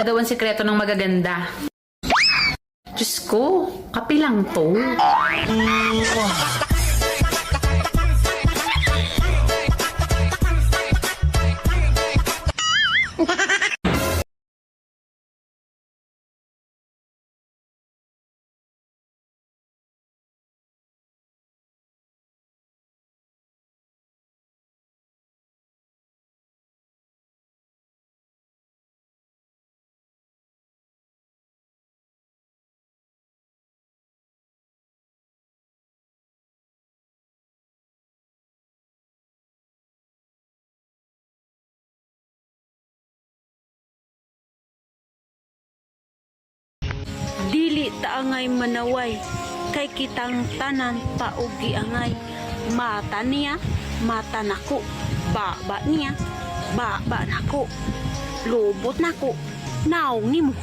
Wala daw ang sikreto ng magaganda. Diyos ko, kape lang to. Dili taangay manaway, kay kitang tanan paugi angay. Mata niya, mata nako. Baba niya, baba nako. Lubot nako, naong nimo.